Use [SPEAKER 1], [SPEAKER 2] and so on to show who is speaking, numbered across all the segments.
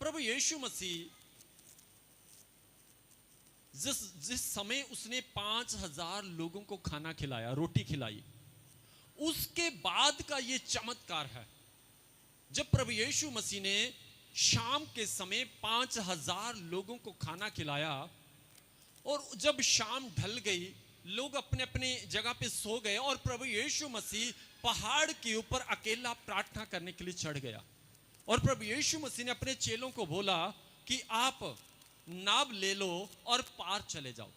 [SPEAKER 1] प्रभु यीशु मसीह जिस समय उसने 5,000 लोगों को खाना खिलाया, रोटी खिलाई, उसके बाद का यह चमत्कार है जब प्रभु यीशु मसीह ने शाम के समय 5,000 लोगों को खाना खिलाया। और जब शाम ढल गई, लोग अपने अपने जगह पे सो गए और प्रभु यीशु मसीह पहाड़ के ऊपर अकेला प्रार्थना करने के लिए चढ़ गया। और प्रभु यीशु मसीह ने अपने चेलों को बोला कि आप नाव ले लो और पार चले जाओ।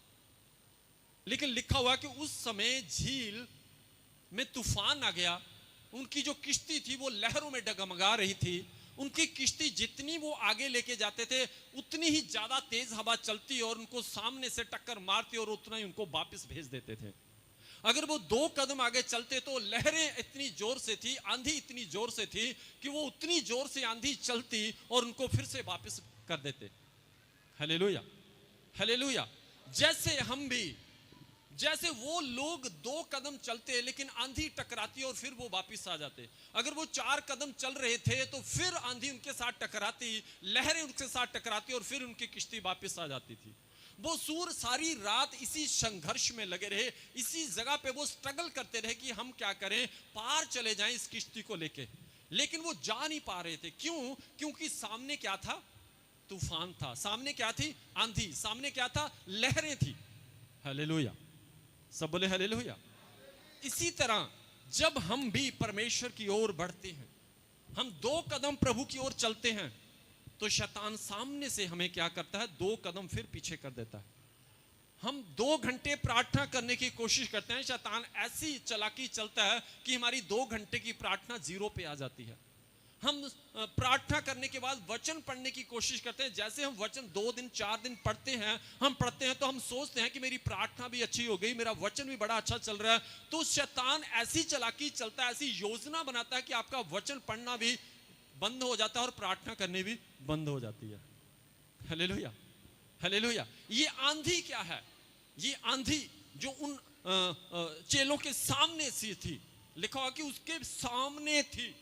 [SPEAKER 1] लेकिन लिखा हुआ कि उस समय झील में तूफान आ गया। उनकी जो किश्ती थी वो लहरों में डगमगा रही थी। उनकी किश्ती जितनी वो आगे लेके जाते थे उतनी ही ज्यादा तेज हवा चलती और उनको सामने से टक्कर मारती और उतना ही उनको वापस भेज देते थे। अगर वो 2 कदम आगे चलते तो लहरें इतनी जोर से थी, आंधी इतनी जोर से थी कि वो उतनी जोर से आंधी चलती और उनको फिर से वापस कर देते। Hallelujah, hallelujah. जैसे वो लोग 2 कदम चलते लेकिन आंधी टकराती और फिर वो वापस आ जाते। अगर वो 4 कदम चल रहे थे तो फिर आंधी उनके साथ टकराती, लहरें उनके साथ टकराती और फिर उनकी किश्ती वापस आ जाती थी। वो सूर सारी रात इसी संघर्ष में लगे रहे, इसी जगह पे वो स्ट्रगल करते रहे कि हम क्या करें, पार चले जाएं इस किश्ती को लेके। लेकिन वो जा नहीं पा रहे थे। क्यों? क्योंकि सामने क्या था? तूफान था। सामने क्या थी? आंधी। सामने क्या था? लहरें थी। हालेलुया, सब बोले हालेलुया। इसी तरह जब हम भी परमेश्वर की ओर बढ़ते हैं, हम 2 कदम प्रभु की ओर चलते हैं, तो शैतान सामने से हमें क्या करता है? 2 कदम फिर पीछे कर देता है। हम 2 घंटे प्रार्थना करने की कोशिश करते हैं, शैतान ऐसी चालाकी चलता है कि हमारी 2 घंटे की प्रार्थना 0 पे आ जाती है। हम प्रार्थना करने के बाद वचन पढ़ने की कोशिश करते हैं। जैसे हम वचन 2 दिन 4 दिन पढ़ते हैं तो हम सोचते हैं कि मेरी प्रार्थना भी अच्छी हो गई, मेरा वचन भी बड़ा अच्छा चल रहा है। तो शैतान ऐसी चालाकी चलता है, ऐसी योजना बनाता है कि आपका वचन पढ़ना भी बंद हो जाता है और प्रार्थना करनी भी बंद हो जाती है। Hallelujah, hallelujah. ये आंधी क्या है? ये आंधी जो उन चेलों के सामने सी थी, लिखा हुआ कि उसके सामने थी।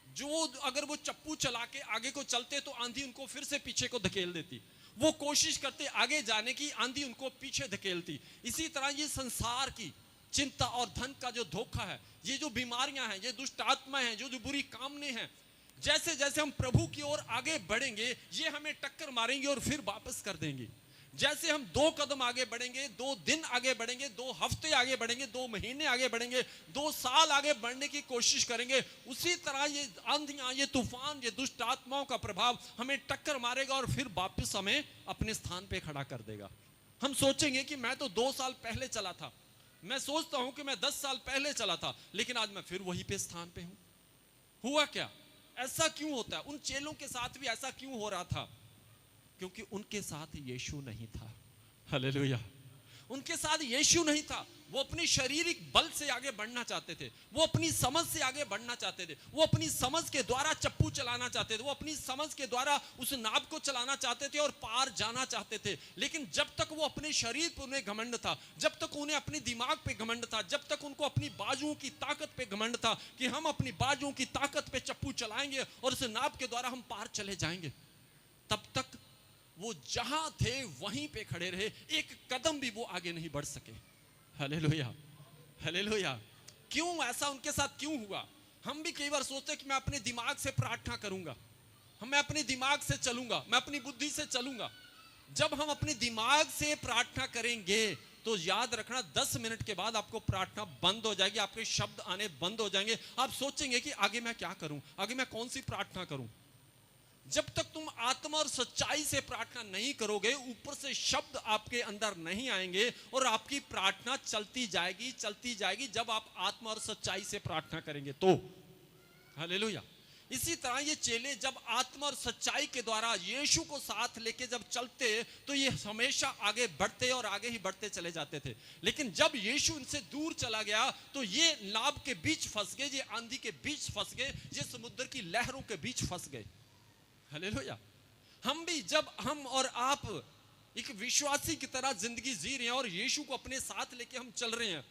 [SPEAKER 1] जो अगर वो चप्पू चला के आगे को चलते तो आंधी उनको फिर से पीछे को धकेल देती। वो कोशिश करते आगे जाने की, आंधी उनको पीछे धकेलती। इसी तरह ये संसार की चिंता और धन का जो धोखा है, ये जो बीमारियां हैं, ये दुष्ट आत्मा है, जो बुरी कामने हैं, जैसे जैसे हम प्रभु की ओर आगे बढ़ेंगे ये हमें टक्कर मारेंगे और फिर वापस कर देंगे। जैसे हम 2 कदम आगे बढ़ेंगे, 2 दिन आगे बढ़ेंगे, 2 हफ्ते आगे बढ़ेंगे, 2 महीने आगे बढ़ेंगे, 2 साल आगे बढ़ने की कोशिश करेंगे, उसी तरह ये आंधियां, ये तूफान, ये दुष्ट आत्माओं का प्रभाव हमें टक्कर मारेगा और फिर वापस हमें अपने स्थान पे खड़ा कर देगा। हम सोचेंगे कि मैं तो 2 साल पहले चला था, मैं सोचता हूं कि मैं 10 साल पहले चला था, लेकिन आज मैं फिर वहीं पे स्थान पे हूं। हुआ क्या? ऐसा क्यों होता है? उन चेलों के साथ भी ऐसा क्यों हो रहा था? क्योंकि उनके साथ यीशु नहीं था। हालेलुया, उनके साथ यीशु नहीं था। वो अपनी शारीरिक बल से आगे बढ़ना चाहते थे, वो अपनी समझ से आगे बढ़ना चाहते थे, वो अपनी समझ के द्वारा चप्पू चलाना चाहते थे, वो अपनी समझ के द्वारा उस नाव को चलाना चाहते थे और पार जाना चाहते थे। लेकिन जब तक वो अपने शरीर पर उन्हें घमंड था, जब तक उन्हें अपने दिमाग पे घमंड था, जब तक उनको अपनी बाजुओं की ताकत पे घमंड था कि हम अपनी बाजुओं की ताकत पे चप्पू चलाएंगे और उस नाव के द्वारा हम पार चले जाएंगे, तब तक वो जहां थे वहीं पे खड़े रहे, एक कदम भी वो आगे नहीं बढ़ सके। Hallelujah, hallelujah. क्यों ऐसा उनके साथ क्यों हुआ? हम भी कई बार सोचते हैं कि मैं अपने दिमाग से प्रार्थना करूंगा, मैं अपने दिमाग से चलूंगा, मैं अपनी बुद्धि से चलूंगा। जब हम अपने दिमाग से प्रार्थना करेंगे तो याद रखना 10 मिनट के बाद आपको प्रार्थना बंद हो जाएगी, आपके शब्द आने बंद हो जाएंगे। आप सोचेंगे कि आगे मैं क्या करूं, आगे मैं कौन सी प्रार्थना करूं। जब तक तुम आत्मा और सच्चाई से प्रार्थना नहीं करोगे, ऊपर से शब्द आपके अंदर नहीं आएंगे और आपकी प्रार्थना चलती जाएगी, चलती जाएगी। जब आप आत्मा और सच्चाई से प्रार्थना करेंगे तो हालेलुया। इसी तरह ये चेले जब आत्मा और सच्चाई के द्वारा यीशु को साथ लेके जब चलते तो ये हमेशा आगे बढ़ते और आगे ही बढ़ते चले जाते थे। लेकिन जब यीशु इनसे दूर चला गया तो ये नाव के बीच फंस गए, ये आंधी के बीच फंस गए, ये समुद्र की लहरों के बीच फंस गए। हालेलुया। हम भी जब हम और आप एक विश्वासी की तरह जिंदगी जी रहे हैं और यीशु को अपने साथ लेके हम चल रहे हैं,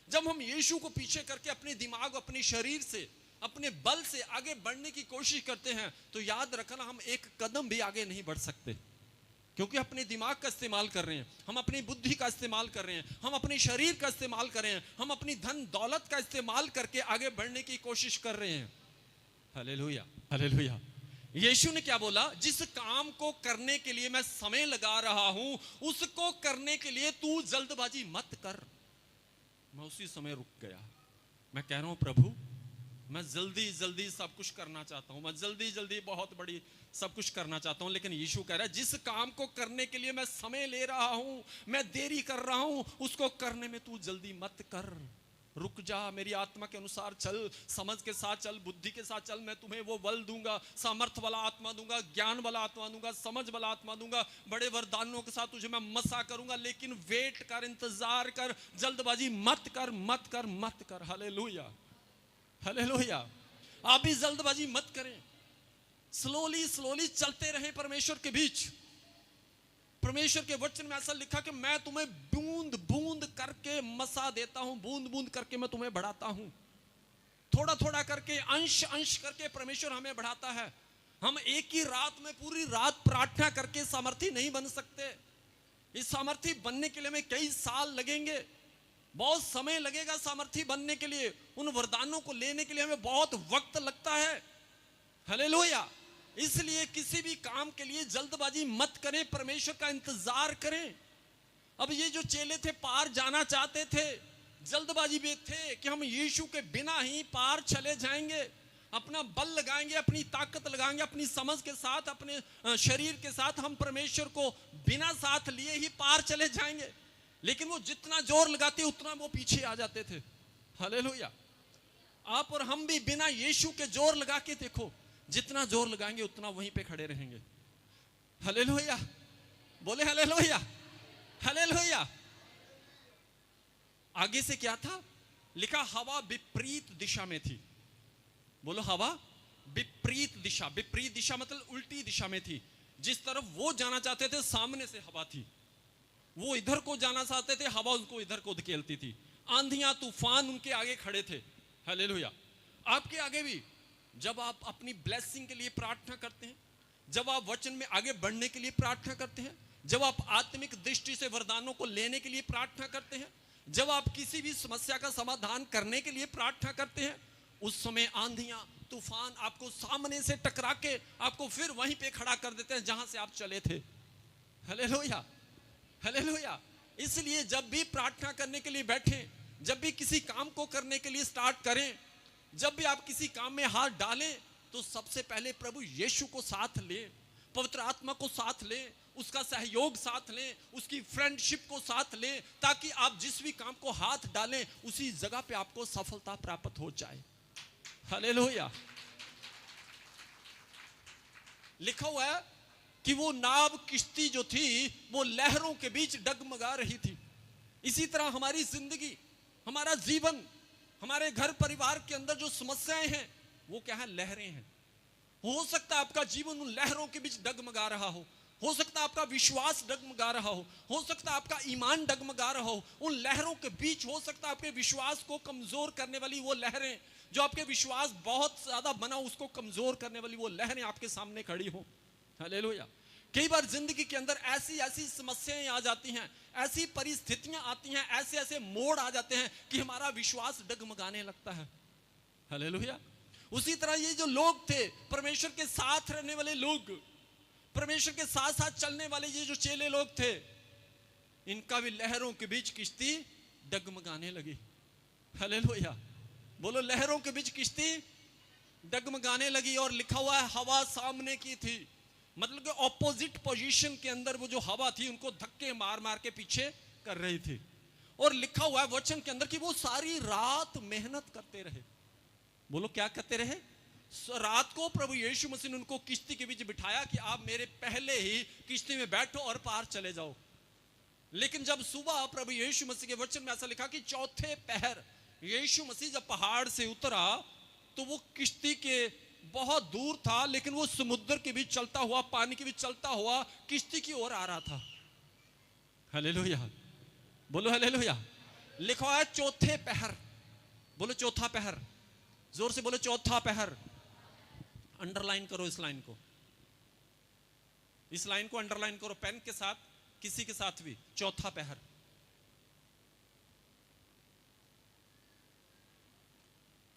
[SPEAKER 1] जब हम यीशु को पीछे करके अपने दिमाग, अपने शरीर से अपने बल से आगे बढ़ने की कोशिश करते हैं, तो याद रखना हम एक कदम भी आगे नहीं बढ़ सकते, क्योंकि अपने दिमाग का इस्तेमाल कर रहे हैं, हम अपनी बुद्धि का इस्तेमाल कर रहे हैं, हम अपने शरीर का इस्तेमाल कर रहे हैं, हम अपनी धन दौलत का इस्तेमाल करके आगे बढ़ने की कोशिश कर रहे हैं। Hallelujah, hallelujah. यीशु ने क्या बोला? जिस काम को करने के लिए मैं समय लगा रहा हूं, उसको करने के लिए तू जल्दबाजी मत कर। मैं उसी समय रुक गया। मैं कह रहा हूं प्रभु, मैं जल्दी जल्दी सब कुछ करना चाहता हूं, मैं जल्दी जल्दी बहुत बड़ी सब कुछ करना चाहता हूं, लेकिन यीशु कह रहा है जिस काम को करने के लिए मैं समय ले रहा हूं, मैं देरी कर रहा हूं, उसको करने में तू जल्दी मत कर। रुक जा, मेरी आत्मा के अनुसार चल, समझ के साथ चल, बुद्धि के साथ चल। मैं तुम्हें वो बल दूंगा, सामर्थ वाला आत्मा दूंगा, ज्ञान वाला आत्मा दूंगा, समझ वाला आत्मा दूंगा, बड़े वरदानों के साथ तुझे मैं मसा करूंगा, लेकिन वेट कर, इंतजार कर, जल्दबाजी मत कर, मत कर, मत कर। Hallelujah, hallelujah. आप भी जल्दबाजी मत करें, स्लोली स्लोली चलते रहें परमेश्वर के बीच। परमेश्वर के वचन में ऐसा लिखा कि मैं तुम्हें बूंद बूंद करके मसा देता हूं, बूंद बूंद करके मैं तुम्हें बढ़ाता हूं। थोड़ा थोड़ा करके, अंश अंश करके परमेश्वर हमें बढ़ाता है। हम एक ही रात में पूरी रात प्रार्थना करके सामर्थी नहीं बन सकते। इस सामर्थी बनने के लिए हमें कई साल लगेंगे, बहुत समय लगेगा सामर्थी बनने के लिए। उन वरदानों को लेने के लिए हमें बहुत वक्त लगता है। हालेलुया। इसलिए किसी भी काम के लिए जल्दबाजी मत करें, परमेश्वर का इंतजार करें। अब ये जो चेले थे पार जाना चाहते थे, जल्दबाजी में थे कि हम यीशु के बिना ही पार चले जाएंगे, अपना बल लगाएंगे, अपनी ताकत लगाएंगे, अपनी समझ के साथ, अपने शरीर के साथ हम परमेश्वर को बिना साथ लिए ही पार चले जाएंगे। लेकिन वो जितना जोर लगाते उतना वो पीछे आ जाते थे। हालेलुया। आप और हम भी बिना यीशु के जोर लगा के देखो, जितना जोर लगाएंगे उतना वहीं पे खड़े रहेंगे। हालेलुया, बोले हालेलुया, हालेलुया। आगे से क्या था लिखा? हवा विपरीत दिशा में थी। बोलो, हवा विपरीत दिशा। विपरीत दिशा मतलब उल्टी दिशा में थी। जिस तरफ वो जाना चाहते थे सामने से हवा थी, वो इधर को जाना चाहते थे, हवा उनको इधर को धकेलती थी। आंधियां तूफान उनके आगे खड़े थे। हालेलुया। आपके आगे भी जब आप अपनी ब्लेसिंग के लिए प्रार्थना करते हैं, जब आप वचन में आगे बढ़ने के लिए प्रार्थना करते हैं, जब आप आत्मिक दृष्टि से वरदानों को लेने के लिए प्रार्थना करते हैं, जब आप किसी भी समस्या का समाधान करने के लिए प्रार्थना करते हैं, उस समय आंधियां तूफान आपको सामने से टकरा के आपको फिर वहीं पे खड़ा कर देते हैं जहां से आप चले थे। Hallelujah, hallelujah. इसलिए जब भी प्रार्थना करने के लिए बैठें, जब भी किसी काम को करने के लिए स्टार्ट करें, जब भी आप किसी काम में हाथ डालें, तो सबसे पहले प्रभु यीशु को साथ लें, पवित्र आत्मा को साथ लें, उसका सहयोग साथ लें, उसकी फ्रेंडशिप को साथ लें, ताकि आप जिस भी काम को हाथ डालें उसी जगह पे आपको सफलता प्राप्त हो जाए। हालेलुया। लिखा हुआ है कि वो नाव किश्ती जो थी वो लहरों के बीच डगमगा रही थी। इसी तरह हमारी जिंदगी, हमारा जीवन, हमारे घर परिवार के अंदर जो समस्याएं हैं वो क्या है? लहरें हैं। हो सकता है आपका जीवन उन लहरों के बीच डगमगा रहा हो सकता है आपका विश्वास डगमगा रहा हो सकता है आपका ईमान डगमगा रहा हो। उन लहरों के बीच हो सकता है आपके विश्वास को कमजोर करने वाली वो लहरें, जो आपके विश्वास बहुत ज्यादा बना उसको कमजोर करने वाली वो लहरें आपके सामने खड़ी हो। हालेलुया। कई बार जिंदगी के अंदर ऐसी ऐसी समस्याएं आ जाती हैं, ऐसी परिस्थितियां आती हैं, ऐसे ऐसे मोड़ आ जाते हैं कि हमारा विश्वास डगमगाने लगता है। हालेलुया। उसी तरह ये जो लोग थे, परमेश्वर के साथ रहने वाले लोग, परमेश्वर के साथ साथ चलने वाले ये जो चेले लोग थे, इनका भी लहरों के बीच किश्ती डगमगाने लगी। हालेलुया। बोलो, लहरों के बीच किश्ती डगमगाने लगी। और लिखा हुआ है हवा सामने की थी, मतलब कि ऑपोजिट पोजीशन के अंदर वो जो हवा थी उनको धक्के मार मार के पीछे कर रही थी। और लिखा हुआ है वचन के अंदर कि वो सारी रात मेहनत करते रहे। बोलो, क्या करते रहे? रात को प्रभु यीशु मसीह ने उनको किश्ती के बीच बिठाया कि आप मेरे पहले ही किश्ती में बैठो और पार चले जाओ। लेकिन जब सुबह प्रभु यीशु मसीह के वचन में ऐसा लिखा कि चौथे पहर यीशु मसीह जब पहाड़ से उतरा तो वो किश्ती के बहुत दूर था, लेकिन वो समुद्र के बीच चलता हुआ, पानी के बीच चलता हुआ किश्ती की ओर आ रहा था। हालेलुया। बोलो हालेलुया। लिखा है चौथे पहर। बोलो, चौथा पहर। जोर से बोलो चौथा पहर। अंडरलाइन करो इस लाइन को, इस लाइन को अंडरलाइन करो पेन के साथ, किसी के साथ भी। चौथा पहर।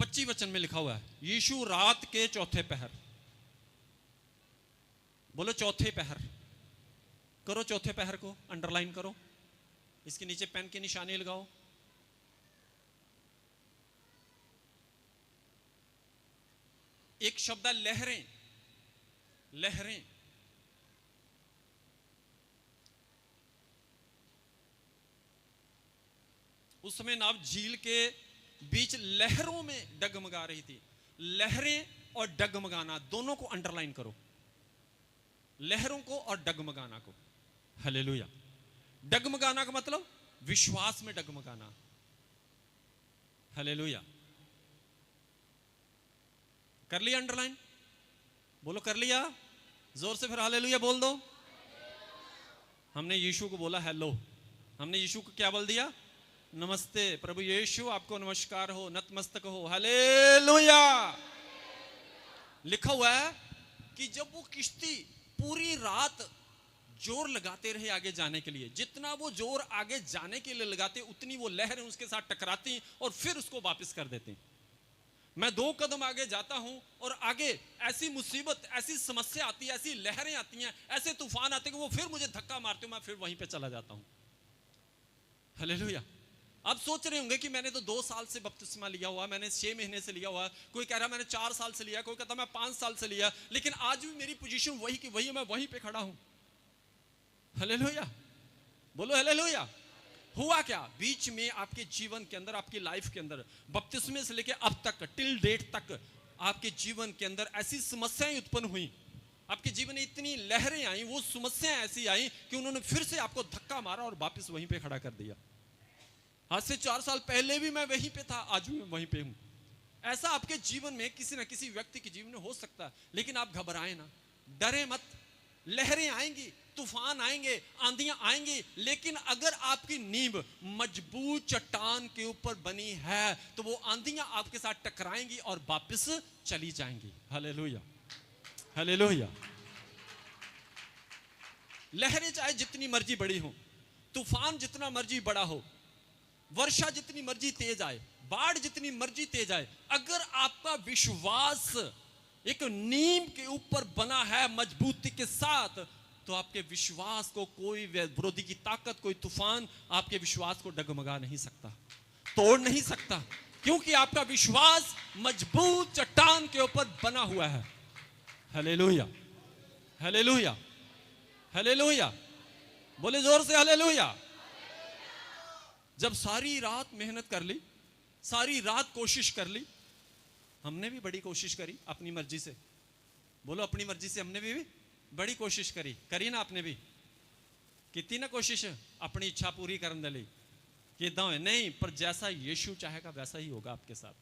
[SPEAKER 1] पच्चीस वचन में लिखा हुआ है, यीशु रात के चौथे पहर। बोलो चौथे पहर। करो चौथे पहर को अंडरलाइन करो, इसके नीचे पेन की निशानी लगाओ। एक शब्द है लहरें। लहरें, उस समय नाव झील के बीच लहरों में डगमगा रही थी। लहरें और डगमगाना दोनों को अंडरलाइन करो, लहरों को और डगमगाना को। हालेलुया। डगमगाना का मतलब विश्वास में डगमगाना। हालेलुया। कर लिया अंडरलाइन? बोलो कर लिया, जोर से फिर हालेलुया बोल दो। हमने यीशु को बोला हेलो, हमने यीशु को क्या बोल दिया? नमस्ते प्रभु यीशु, आपको नमस्कार हो, नतमस्तक हो। हालेलुया। लिखा हुआ है कि जब वो किश्ती पूरी रात जोर लगाते रहे आगे जाने के लिए, जितना वो जोर आगे जाने के लिए लगाते उतनी वो लहरें उसके साथ टकराती और फिर उसको वापस कर देती। मैं 2 कदम आगे जाता हूं और आगे ऐसी मुसीबत, ऐसी समस्या आती है, ऐसी लहरें आती हैं, ऐसे तूफान आते हैं कि वो फिर मुझे धक्का मारते हो, मैं फिर वहीं पे चला जाता हूं। हालेलुया। आप सोच रहे होंगे कि मैंने तो 2 साल से बपतिस्मा लिया हुआ, मैंने 6 महीने से लिया हुआ, कोई कह रहा मैंने 4 साल से लिया, कोई कहता मैं 5 साल से लिया, लेकिन आज भी मेरी पोजीशन वही की वही, मैं वहीं पे खड़ा हूं। हालेलुया। बोलो हालेलुया। हुआ क्या बीच में आपके जीवन के अंदर, आपकी लाइफ के अंदर, बपतिस्मे से लेके अब तक, टिल डेट तक आपके जीवन के अंदर ऐसी समस्याएं उत्पन्न हुई, आपके जीवन में इतनी लहरें आई, वो समस्याएं ऐसी आई कि उन्होंने फिर से आपको धक्का मारा और वापस वहीं पे खड़ा कर दिया। आज से 4 साल पहले भी मैं वहीं पे था, आज भी मैं वहीं पे हूं। ऐसा आपके जीवन में किसी ना किसी व्यक्ति के जीवन में हो सकता है, लेकिन आप घबराएं ना, डरे मत। लहरें आएंगी, तूफान आएंगे, आंधियां आएंगी, लेकिन अगर आपकी नींव मजबूत चट्टान के ऊपर बनी है तो वो आंधियां आपके साथ टकराएंगी और वापस चली जाएंगी। हालेलुया। हालेलुया। लहरें चाहे जितनी मर्जी बड़ी हो, तूफान जितना मर्जी बड़ा हो, वर्षा जितनी मर्जी तेज आए, बाढ़ जितनी मर्जी तेज आए, अगर आपका विश्वास एक नींव के ऊपर बना है मजबूती के साथ, तो आपके विश्वास को कोई विरोधी की ताकत, कोई तूफान आपके विश्वास को डगमगा नहीं सकता, तोड़ नहीं सकता, क्योंकि आपका विश्वास मजबूत चट्टान के ऊपर बना हुआ है। हालेलुया। हालेलुया। हालेलुया। बोले जोर से हालेलुया। जब सारी रात मेहनत कर ली, सारी रात कोशिश कर ली, हमने भी बड़ी कोशिश करी अपनी मर्जी से। बोलो अपनी मर्जी से हमने भी बड़ी कोशिश करी ना। आपने भी कितनी ना कोशिश अपनी इच्छा पूरी करने ली कि नहीं, पर जैसा यीशु चाहेगा वैसा ही होगा आपके साथ,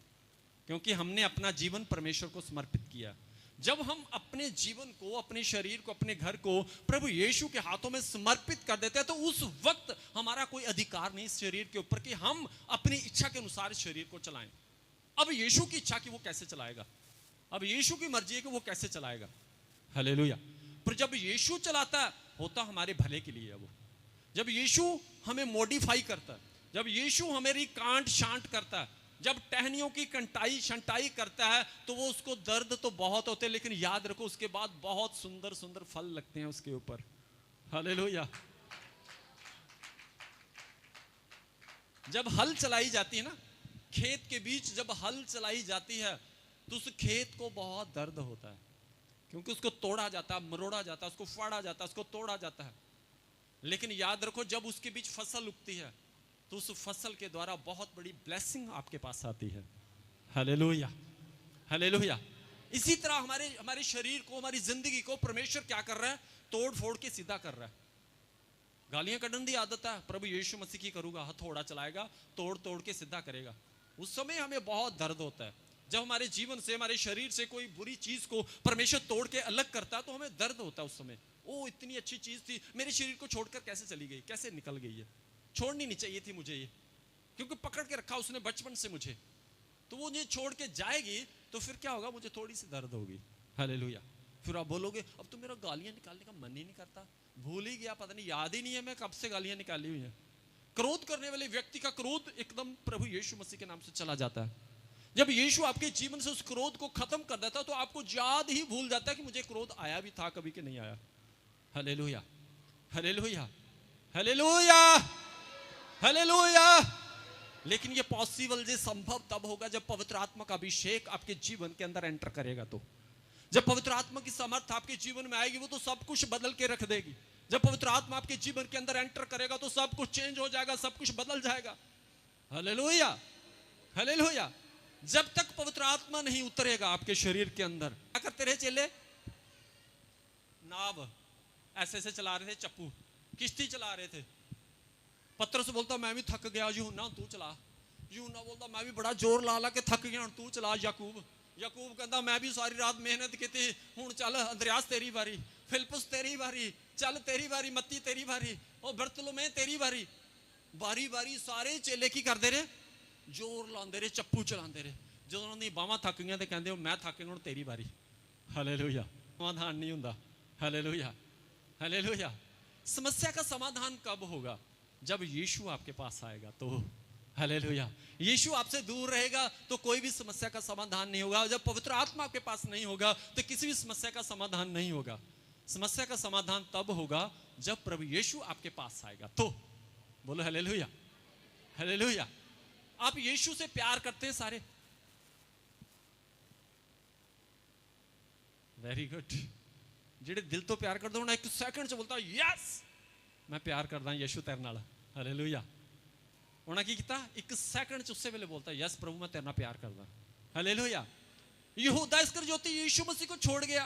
[SPEAKER 1] क्योंकि हमने अपना जीवन परमेश्वर को समर्पित किया। जब हम अपने जीवन को, अपने शरीर को, अपने घर को प्रभु यीशु के हाथों में समर्पित कर देते हैं, तो उस वक्त हमारा कोई अधिकार नहीं इस शरीर के ऊपर कि हम अपनी इच्छा के अनुसार इस शरीर को चलाएं। अब यीशु की इच्छा की वो कैसे चलाएगा? अब यीशु की मर्जी है कि वो कैसे चलाएगा। हालेलुया। पर जब यीशु चलाता है, होता हमारे भले के लिए है वो। जब यीशु हमें मॉडिफाई करता है, जब यीशु हमारी कांट शांट करता है, जब टहनियों की कंटाई शंटाई करता है, तो वो उसको दर्द तो बहुत होते हैं, लेकिन याद रखो उसके बाद बहुत सुंदर सुंदर फल लगते हैं उसके ऊपर। हालेलुया। जब हल चलाई जाती है ना, खेत के बीच जब हल चलाई जाती है, तो उस खेत को बहुत दर्द होता है, क्योंकि उसको तोड़ा जाता है, मरोड़ा जाता है, उसको फाड़ा जाता है, उसको तोड़ा जाता है। लेकिन याद रखो जब उसके बीच फसल उगती है, तो उस फसल के द्वारा बहुत बड़ी ब्लेसिंग आपके पास आती है। हालेलुया। हालेलुया। इसी तरह हमारे शरीर को, हमारी जिंदगी को परमेश्वर क्या कर रहा है? तोड़ फोड़ के सीधा कर रहा है। गालियां कढ़ने की आदत है, प्रभु यीशु मसीह की करूंगा, हथौड़ा चलाएगा, तोड़ तोड़ के सीधा करेगा। उस समय हमें बहुत दर्द होता है। जब हमारे जीवन से, हमारे शरीर से कोई बुरी चीज को परमेश्वर तोड़ के अलग करता है, तो हमें दर्द होता है उस समय। ओ इतनी अच्छी चीज थी, मेरे शरीर को छोड़कर कैसे चली गई, कैसे निकल गई है, छोड़नी नहीं चाहिए थी मुझे ये, क्योंकि पकड़ के रखा उसने बचपन से मुझे। तो वो मुझे छोड़ के जाएगी तो फिर क्या होगा, मुझे थोड़ी सी दर्द होगी। हालेलुया। फिर आप बोलोगे अब तो मेरा गालियां निकालने का मन ही नहीं करता, भूल ही गया, पता नहीं, याद ही नहीं है मैं कब से गालियां निकाली हुई हैं। क्रोध करने वाले व्यक्ति का क्रोध एकदम प्रभु यीशु मसीह के नाम से चला जाता है। जब यीशु आपके जीवन से उस क्रोध को खत्म कर देता है तो आपको याद ही भूल जाता है कि मुझे क्रोध आया भी था कभी कि नहीं आया। Hallelujah, hallelujah, hallelujah, hallelujah. लेकिन ये पॉसिबल, ये संभव तब होगा जब पवित्र आत्मा का अभिषेक आपके जीवन के अंदर एंटर करेगा। तो जब पवित्र आत्मा की सामर्थ आपके जीवन में आएगी वो तो सब कुछ बदल के रख देगी। जब पवित्र आत्मा आपके जीवन के अंदर एंटर करेगा तो सब कुछ चेंज हो जाएगा, सब कुछ बदल जाएगा। Hallelujah, hallelujah. जब तक पवित्र आत्मा नहीं उतरेगा आपके शरीर के अंदर, क्या करते रहे चेले? नाव ऐसे ऐसे चला रहे थे, चप्पू किश्ती चला रहे थे। पतरस बोलता मैं भी थक गया, यूहन्ना तू चला। यूहन्ना बोलता मैं भी बड़ा जोर ला ला के थक गया, तू चला। याकूब कहता मैं भी सारी रात मेहनत की थी, हुण चल। अंद्रयास तेरी बारी, फिलिप्पुस तेरी बारी, चल तेरी बारी। मत्ती तेरी बारी, और बरतुलमै तेरी बारी। बारी बारी सारे चेले की करते रहे, जोर लाते रहे, चप्पू चलाते रहे। जो उन्होंने बावां थक गई तो कहते मैं थक गया, हुण तेरी बारी। हालेलुया। समाधान नहीं होता। Hallelujah, hallelujah. समस्या का समाधान कब होगा? जब यीशु आपके पास आएगा तो। हालेलुया। यीशु आपसे दूर रहेगा तो कोई भी समस्या का समाधान नहीं होगा। जब पवित्र आत्मा आपके पास नहीं होगा तो किसी भी समस्या का समाधान नहीं होगा। समस्या का समाधान तब होगा जब प्रभु यीशु आपके पास आएगा तो। बोलो हालेलुया, हालेलुया। आप यीशु से प्यार करते हैं सारे? Very good. जेड़े दिल तो प्यार कर दो ना, एक सेकंड से बोलता यस मैं प्यार करदा यीशु तेरे नाल। हालेलुया। उन्हें की किया? एक सेकंड च उसे वेले बोलता यस प्रभु मैं तेरे नाल प्यार करदा। हालेलुया। यहूदा इस्करियोती यीशु मसीह को छोड़ गया,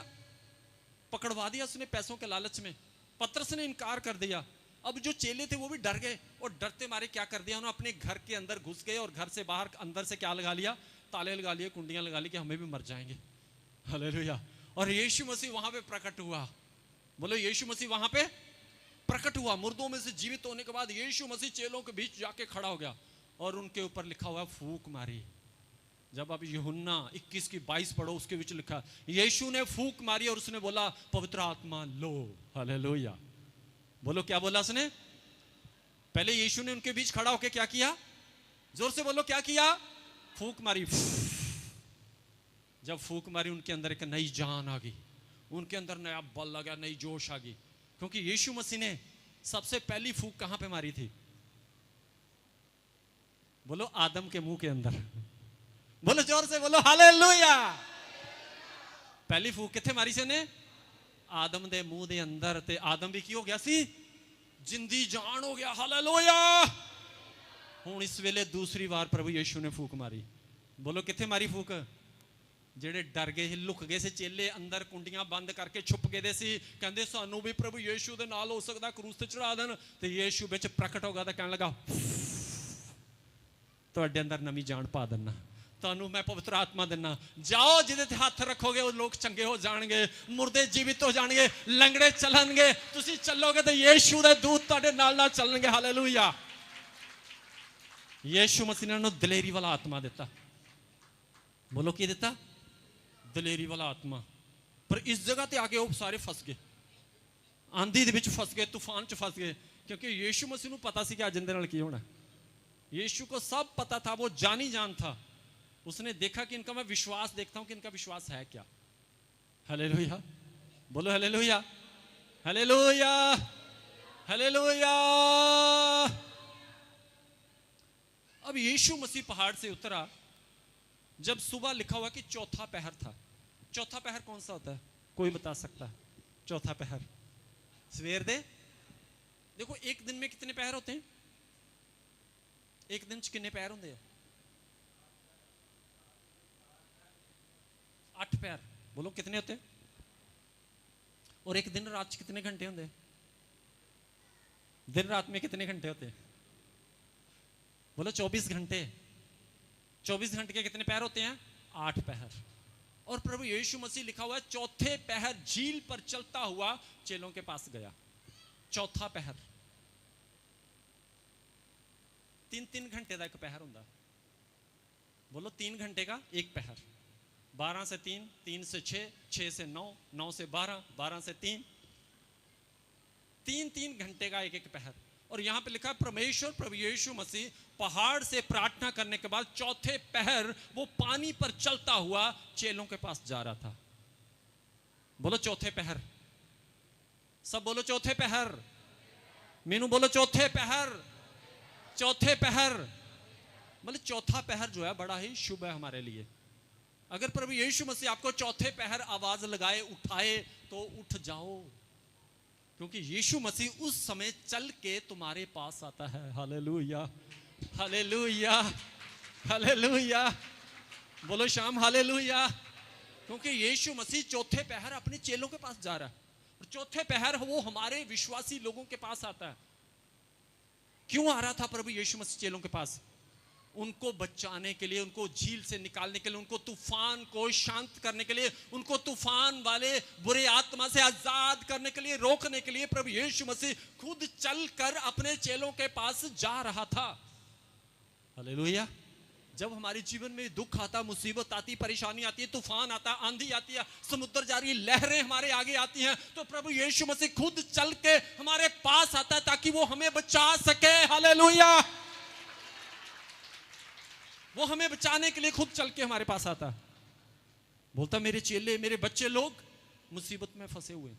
[SPEAKER 1] पकड़वा दिया उसने पैसों के लालच में। पतरस ने इनकार कर दिया। अब जो चेले थे वो भी डर गए, और डरते मारे क्या कर दिया उन्होंने, अपने घर के अंदर घुस गए और घर से बाहर अंदर से क्या लगा लिया? ताले लगा लिए, कुंडियां लगा ली कि हमें भी मर जाएंगे। हालेलुया। और यीशु मसीह वहां पे प्रकट हुआ। बोलो यीशु मसीह वहां पे प्रकट हुआ। मुर्दों में से जीवित होने के बाद यीशु मसीह चेलों के बीच जाके खड़ा हो गया और उनके ऊपर लिखा हुआ फूंक मारी। जब आप यूहन्ना 21:22 पढ़ो, उसके बीच लिखा यीशु ने फूंक मारी और उसने बोला पवित्र आत्मा लो। हालेलुया। बोलो क्या बोला उसने? पहले यीशु ने उनके बीच खड़ा होकर क्या किया? जोर से बोलो क्या किया? फूंक मारी। जब फूंक मारी उनके अंदर एक नई जान आ गई, उनके अंदर नया बल आ गया, नई जोश आ गई। क्योंकि यीशु मसीह ने सबसे पहली फूंक कहां पे मारी थी? बोलो आदम के मुंह के अंदर। बोलो जोर से बोलो हालेलुया। पहली फूंक किथे मारी से ने? आदम दे मुंह दे अंदर। ते आदम भी की हो गया सी? जिंदी जान हो गया। हालेलुया। हुण इस वेले दूसरी बार प्रभु यीशु ने फूंक मारी। बोलो किथे मारी फूंक? जेड़े डर गए लुक गए से चेले अंदर कुंडियां बंद करके छुप गए दे सी, कहंदे सानू भी प्रभु यीशु दे नाल हो सकदा, क्रूस ते चढ़ा देन। ते यीशु विच प्रकट होगा तो कहने लगा तुहाडे अंदर नवी जान पा देना, तुहानू मैं पवित्र आत्मा देना। जाओ जिहदे ते हत्थ रखोगे वो लोग चंगे हो जाणगे, मुर्दे जीवित हो जाणगे, लंगड़े चलणगे। तुसीं चलोगे तो यीशु दे दूत तुहाडे नाल नाल चलणगे। हालेलुया। यीशु मसीह ने उन्हें दिलेरी वाला आत्मा दिता। बोलो की दिता? दिलेरी वाला आत्मा। पर इस जगह ते आके वो सारे फस गए, आंधी दे विच फस गए, तूफान च फस गए। क्योंकि यीशु मसीह नूं पता सी कि अज इहदे नाल की होना। यीशु को सब पता था, वो जानी जान था। उसने देखा कि इनका मैं विश्वास देखता हूं कि इनका विश्वास है क्या। हालेलुया। बोलो हालेलुया, हालेलुया, हालेलुया। अब यीशु मसीह पहाड़ से उतरा जब सुबह लिखा हुआ कि चौथा पहर था। चौथा पहर कौन सा होता है? कोई बता सकता है? चौथा पहर सवेर दे। देखो एक दिन में कितने पहर होते हैं? एक दिन च कितने पहर होंगे? 8 पहर। बोलो कितने होते? और एक दिन रात कितने घंटे होंगे? दिन रात में कितने घंटे होते? बोलो 24 घंटे। 24 घंटे के कितने पहर होते हैं? 8 पहर। और प्रभु यीशु मसीह लिखा हुआ है चौथे पहर झील पर चलता हुआ चेलों के पास गया। चौथा पहर 3-3 घंटे का एक पहर होंदा। बोलो 3 घंटे का एक पहर, 12 से 3, 3 से 6, 6 से 9, 9 से 12, 12 से 3, 3 घंटे का एक पहर। और यहां पे लिखा है परमेश्वर प्रभु यीशु मसीह पहाड़ से प्रार्थना करने के बाद चौथे पहर वो पानी पर चलता हुआ चेलों के पास जा रहा था। बोलो चौथे पहर, सब बोलो चौथे पहर, मीनू बोलो चौथे पहर, चौथे पहर। मतलब चौथा पहर जो है बड़ा ही शुभ है हमारे लिए। अगर प्रभु यीशु मसीह आपको चौथे पहर आवाज लगाए उठाए तो उठ जाओ, क्योंकि यीशु मसीह उस समय चल के तुम्हारे पास आता है। हालेलुया, हालेलुया, हालेलुया, बोलो शाम हालेलुया। क्योंकि यीशु मसीह चौथे पहर अपने चेलों के पास जा रहा है, और चौथे पहर वो हमारे विश्वासी लोगों के पास आता है। क्यों आ रहा था प्रभु यीशु मसीह चेलों के पास? उनको बचाने के लिए, उनको झील से निकालने के लिए, उनको तूफान को शांत करने के लिए, उनको तूफान वाले बुरे आत्मा से आजाद करने के लिए, रोकने के लिए प्रभु यीशु मसीह खुद चलकर अपने चेलों के पास जा रहा था। हालेलुया। जब हमारे जीवन में दुख आता, मुसीबत आती, परेशानी आती है, तूफान आता, आंधी आती है, समुद्र जारी, लहरें हमारे आगे आती हैं, तो प्रभु यीशु मसीह खुद चल के हमारे पास आता है ताकि वो हमें बचा सके। हालेलुया। वो हमें बचाने के लिए खुद चल के हमारे पास आता है। बोलता मेरे चेले, मेरे बच्चे लोग मुसीबत में फंसे हुए,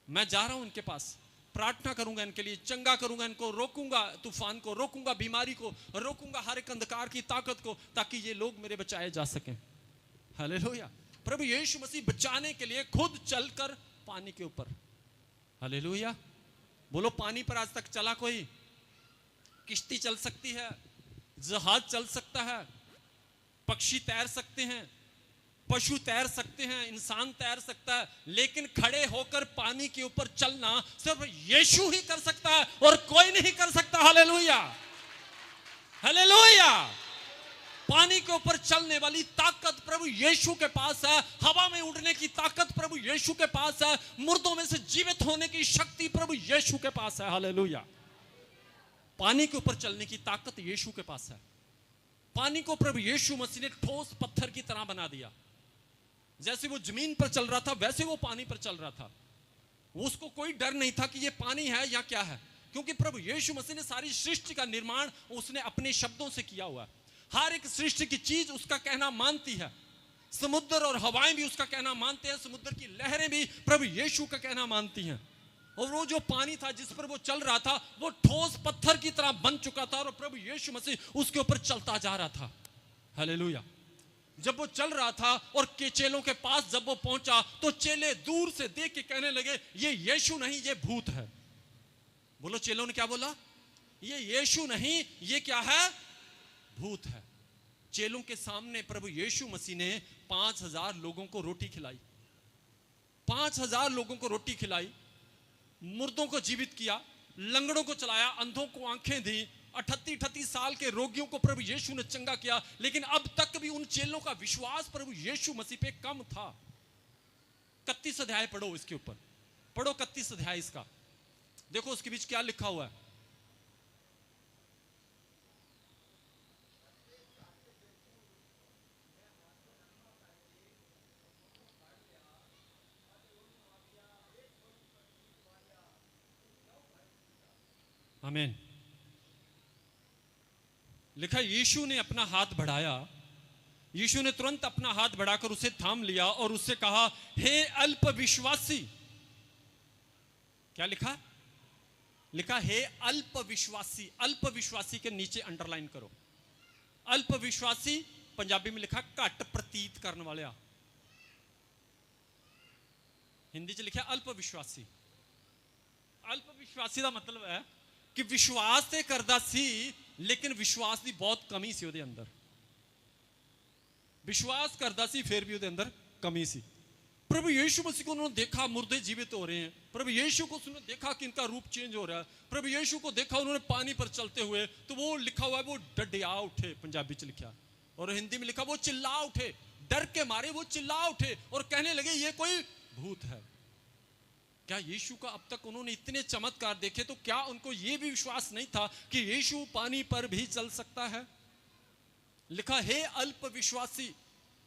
[SPEAKER 1] मैं जा रहा हूं इनके पास, प्रार्थना करूंगा इनके लिए, चंगा करूंगा इनको, रोकूंगा तूफान को, रोकूंगा बीमारी को, रोकूंगा हर एक अंधकार की ताकत को, ताकि ये लोग मेरे बचाए जा सकें। हालेलुया। प्रभु यीशु मसीह बचाने के लिए खुद चलकर पानी के ऊपर। हालेलुया। बोलो पानी पर आज तक चला कोई? किश्ती चल सकती है, जहाज चल सकता है, पक्षी तैर सकते हैं, पशु तैर सकते हैं, इंसान तैर सकता है, लेकिन खड़े होकर पानी के ऊपर चलना सिर्फ यीशु ही कर सकता है और कोई नहीं कर सकता। Hallelujah, hallelujah. पानी के ऊपर चलने वाली ताकत प्रभु यीशु के पास है, हवा में उड़ने की ताकत प्रभु यीशु के पास है, मुर्दों में से जीवित होने की शक्ति प्रभु यीशु के पास है। हालेलुया। पानी के ऊपर चलने की ताकत यीशु के पास है। पानी को प्रभु यीशु मसीह ने ठोस पत्थर की तरह बना दिया। जैसे वो जमीन पर चल रहा था वैसे वो पानी पर चल रहा था। उसको कोई डर नहीं था कि ये पानी है या क्या है, क्योंकि प्रभु यीशु मसीह ने सारी सृष्टि का निर्माण उसने अपने शब्दों से किया हुआ। हर एक सृष्टि की चीज उसका कहना मानती है। समुद्र और हवाएं भी उसका कहना मानते हैं, समुद्र की लहरें भी प्रभु यीशु का कहना मानती हैं। और वो जो पानी था जिस पर वो चल रहा था वो ठोस पत्थर की तरह बन चुका था और प्रभु यीशु मसीह उसके ऊपर चलता जा रहा था। हालेलुया। जब वो चल रहा था और के चेलों के पास जब वो पहुंचा तो चेले दूर से देख के कहने लगे ये यीशु नहीं, ये भूत है। बोलो चेलों ने क्या बोला? ये यीशु नहीं, ये क्या है? भूत है। चेलों के सामने प्रभु यीशु मसीह ने 5000 लोगों को रोटी खिलाई, 5000 लोगों को रोटी खिलाई, मुर्दों को जीवित किया, लंगड़ों को चलाया, अंधों को आंखें दी, 38 साल के रोगियों को प्रभु यीशु ने चंगा किया। लेकिन अब तक भी उन चेलों का विश्वास प्रभु यीशु मसीह पे कम था। 31 अध्याय पढ़ो, इसके ऊपर पढ़ो 31 अध्याय इसका, देखो उसके बीच क्या लिखा हुआ है। आमीन। लिखा यीशु ने अपना हाथ बढ़ाया, यीशु ने तुरंत अपना हाथ बढ़ाकर उसे थाम लिया और उससे कहा हे अल्प विश्वासी। क्या लिखा? लिखा हे अल्प विश्वासी। अल्प विश्वासी के नीचे अंडरलाइन करो, अल्प विश्वासी पंजाबी में लिखा घट प्रतीत करने वाले, हिंदी च लिखा अल्प विश्वासी। अल्प विश्वासी का मतलब है कि विश्वास ते करदा सी लेकिन विश्वास की बहुत कमी सी उहदे अंदर। विश्वास करदा सी फिर भी उहदे अंदर कमी सी। प्रभु यीशु मसीह को उन्होंने देखा, मुर्दे जीवित हो रहे हैं। प्रभु यीशु को उन्होंने देखा कि इनका रूप चेंज हो रहा है। प्रभु यीशु को देखा उन्होंने पानी पर चलते हुए, तो वो लिखा हुआ है वो डडिया उठे, पंजाबी च लिखा, और हिंदी में लिखा वो चिल्ला उठे, डर के मारे वो चिल्ला उठे और कहने लगे ये कोई भूत है। क्या यीशु का अब तक उन्होंने इतने चमत्कार देखे तो क्या उनको यह भी विश्वास नहीं था कि यीशु पानी पर भी चल सकता है? लिखा, हे अल्प विश्वासी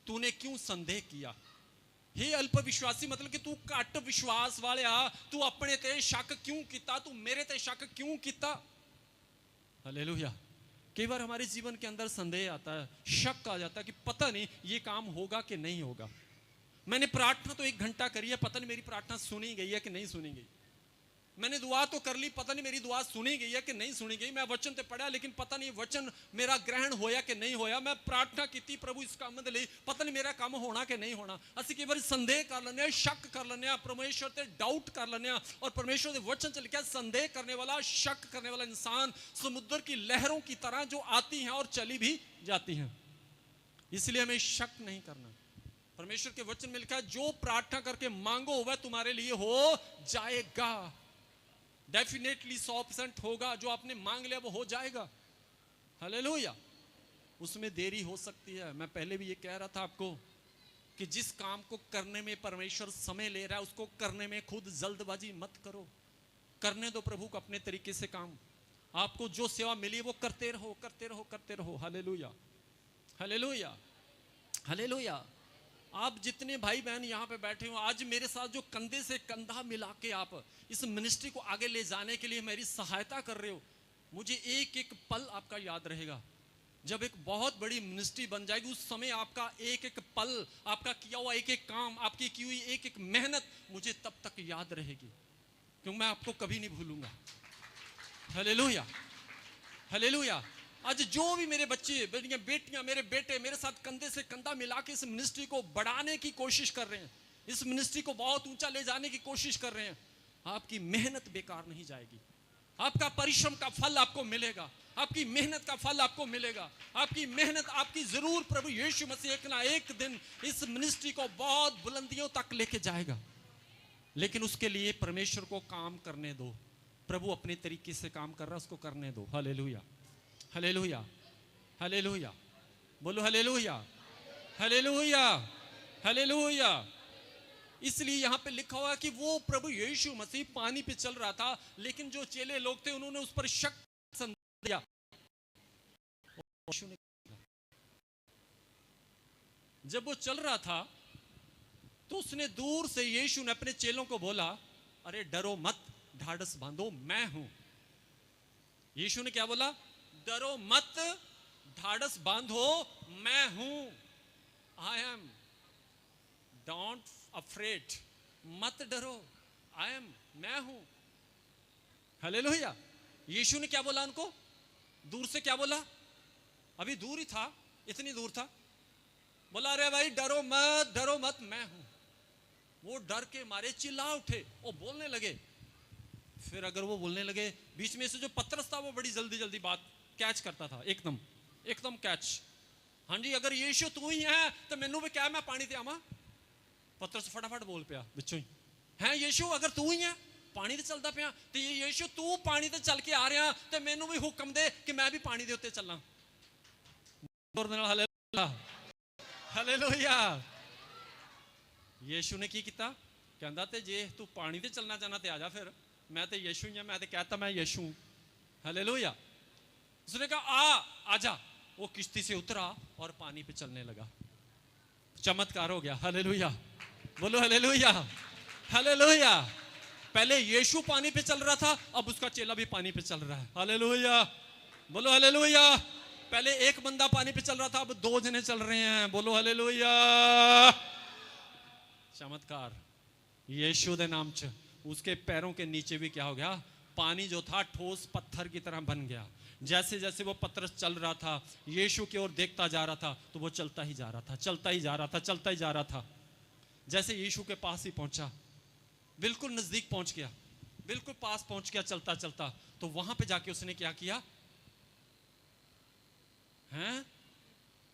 [SPEAKER 1] तूने क्यों संदेह किया। हे अल्प विश्वासी मतलब कि तू घट विश्वास वाले आ, तू अपने ते शक क्यों किता, तू मेरे ते शक क्यों किता। हालेलुया। कई बार हमारे जीवन के अंदर संदेह आता है, शक आ जाता है कि पता नहीं ये काम होगा कि नहीं होगा। मैंने प्रार्थना तो 1 घंटा करी है, पता नहीं मेरी प्रार्थना सुनी गई है कि नहीं सुनी गई। मैंने दुआ तो कर ली, पता नहीं मेरी दुआ सुनी गई है कि नहीं सुनी गई। मैं वचन ते पढ़ा लेकिन पता नहीं वचन मेरा ग्रहण होया कि नहीं होया। मैं प्रार्थना की प्रभु इस काम दे लई, पता नहीं मेरा काम होना कि नहीं होना। ਅਸੀਂ कई बार संदेह कर लेने, शक कर लेने, परमेश्वर ते डाउट कर लेने। और परमेश्वर के वचन च लिखा, संदेह करने वाला, शक करने वाला इंसान समुद्र की लहरों की तरह जो आती हैं और चली भी जाती हैं। इसलिए हमें शक नहीं करना। परमेश्वर के वचन में लिखा है, जो प्रार्थना करके मांगो वह तुम्हारे लिए हो जाएगा। डेफिनेटली 100% होगा। जो आपने मांग लिया वो हो जाएगा। हालेलुया। उसमें देरी हो सकती है। मैं पहले भी ये कह रहा था आपको कि जिस काम को करने में परमेश्वर समय ले रहा है उसको करने में खुद जल्दबाजी मत करो। करने दो प्रभु को अपने तरीके से काम। आपको जो सेवा मिली वो करते रहो, करते रहो, करते रहो। Hallelujah, hallelujah, hallelujah. आप जितने भाई बहन यहाँ पे बैठे हो, आज मेरे साथ जो कंधे से कंधा मिला के आप इस मिनिस्ट्री को आगे ले जाने के लिए मेरी सहायता कर रहे हो, मुझे एक एक पल आपका याद रहेगा। जब एक बहुत बड़ी मिनिस्ट्री बन जाएगी उस समय आपका एक एक पल, आपका किया हुआ एक एक काम, आपकी की हुई एक एक मेहनत मुझे तब तक याद रहेगी, क्योंकि मैं आपको कभी नहीं भूलूंगा। Hallelujah, hallelujah. आज जो भी मेरे बच्चे, मेरी बेटियां, मेरे बेटे मेरे साथ कंधे से कंधा मिला के इस मिनिस्ट्री को बढ़ाने की कोशिश कर रहे हैं, इस मिनिस्ट्री को बहुत ऊंचा ले जाने की कोशिश कर रहे हैं, आपकी मेहनत बेकार नहीं जाएगी। आपका परिश्रम का फल आपको मिलेगा, आपकी मेहनत का फल आपको मिलेगा। आपकी मेहनत आपकी जरूर प्रभु यीशु मसीह एक ना एक दिन इस मिनिस्ट्री को बहुत बुलंदियों तक लेके जाएगा। लेकिन उसके लिए परमेश्वर को काम करने दो। प्रभु अपने तरीके से काम कर रहा है, उसको करने दो। Hallelujah, hallelujah, hallelujah. बोलो हालेलुया, हालेलुया, हालेलुया। इसलिए यहां पे लिखा हुआ है कि वो प्रभु यीशु मसीह पानी पे चल रहा था, लेकिन जो चेले लोग थे उन्होंने उस पर शक दिया। जब वो चल रहा था तो उसने दूर से, यीशु ने अपने चेलों को बोला, अरे डरो मत, ढाढ़स बांधो, मैं हूं। यीशु ने क्या बोला? डरो मत, ढाढ़स बांधो, मैं हूं। आई एम, डोंट अफ्रेड, मत डरो, आई एम, मैं हूं। हालेलुया। यीशु ने क्या बोला उनको? दूर से क्या बोला? अभी दूर ही था, इतनी दूर था, बोला अरे भाई डरो मत, डरो मत, मैं हूं। वो डर के मारे चिल्ला उठे और बोलने लगे। फिर अगर वो बोलने लगे, बीच में से जो पतरस था वो बड़ी जल्दी जल्दी बात कैच करता था, एकदम एकदम कैच। हाँ जी, अगर यीशु तू ही है तो मैनू भी क्या, मैं पानी ते आवा? पतरस फटाफट बोल पिया बिचों ही, है यीशु अगर तू ही है, पानी ते चलदा पिया, ते यीशु तू पानी ते चल के आ रहा ते मैनू भी हुक्म दे कि मैं भी पानी दे उत्ते चलना। Hallelujah, hallelujah. यीशु ने की किया? कहंदा ते जे तू पानी ते चलना चाहना ते आ जा, फिर मैं तो यीशु ही, मैं तो कहता मैं यीशु हूं। हालेलुया। उसने कहा आजा। वो किश्ती से उतरा और पानी पे चलने लगा। चमत्कार हो गया। हालेलुया, बोलो हालेलुया, हालेलुया। पहले यीशु पानी पे चल रहा था, अब उसका चेला भी पानी पे चल रहा है। हालेलुया, बोलो हालेलुया। पहले एक बंदा पानी पे चल रहा था, अब 2 जने चल रहे हैं। बोलो हालेलुया। चमत्कार। यीशु दे नाम च उसके पैरों के नीचे भी क्या हो गया? पानी जो था ठोस पत्थर की तरह बन गया। जैसे जैसे वो पतरस चल रहा था, यीशु की ओर देखता जा रहा था, तो वो चलता ही जा रहा था, चलता ही जा रहा था, चलता ही जा रहा था। जैसे यीशु के पास ही पहुंचा, बिल्कुल नजदीक पहुंच गया, बिल्कुल पास पहुंच गया चलता चलता, तो वहां पे जाके उसने क्या किया? हैं?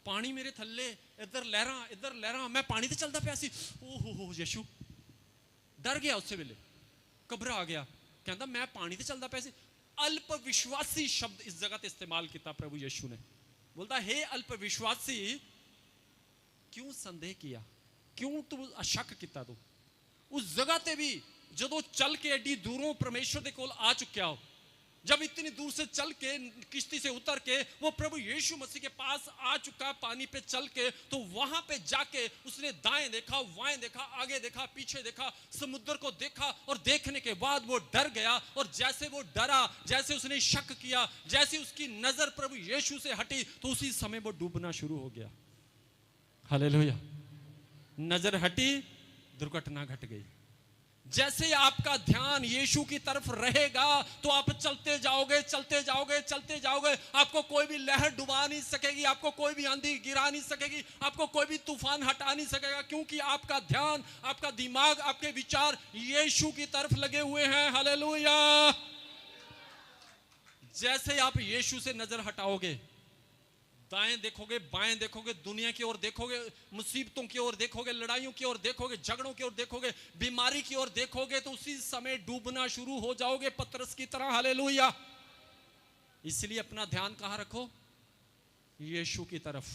[SPEAKER 1] पानी मेरे थल्ले, इधर लहरा, मैं पानी ते चलता पिया सी। ओहो यीशु डर गया, उससे वेले घबरा गया, कहता मैं पानी ते चलता पिया सी। अल्प विश्वासी शब्द इस जगह ते इस्तेमाल किया प्रभु यीशु ने। बोलता हे अल्प विश्वासी, क्यों संदेह किया, क्यों तू अशक किया? तू उस जगह ते भी जदों चल के एडी दूरों परमेश्वर दे कोल आ चुक्या हो, जब इतनी दूर से चल के किश्ती से उतर के वो प्रभु यीशु मसीह के पास आ चुका पानी पे चल के, तो वहां पे जाके उसने दाएं देखा, बाएं देखा, आगे देखा, पीछे देखा, समुद्र को देखा, और देखने के बाद वो डर गया। और जैसे वो डरा, जैसे उसने शक किया, जैसे उसकी नजर प्रभु यीशु से हटी, तो उसी समय वो डूबना शुरू हो गया। हालेलुया। नजर हटी, दुर्घटना घट गई। जैसे आपका ध्यान यीशु की तरफ रहेगा तो आप चलते जाओगे, चलते जाओगे, चलते जाओगे। आपको कोई भी लहर डुबा नहीं सकेगी, आपको कोई भी आंधी गिरा नहीं सकेगी, आपको कोई भी तूफान हटा नहीं सकेगा, क्योंकि आपका ध्यान, आपका दिमाग, आपके विचार यीशु की तरफ लगे हुए हैं। हालेलुया। जैसे आप यीशु से नजर हटाओगे, दाएं देखोगे, बाएं देखोगे, दुनिया की ओर देखोगे, मुसीबतों की ओर देखोगे, लड़ाइयों की ओर देखोगे, झगड़ों की ओर देखोगे, बीमारी की ओर देखोगे, तो उसी समय डूबना शुरू हो जाओगे पतरस की तरह। हालेलुया। इसलिए अपना ध्यान कहां रखो? यीशु की तरफ।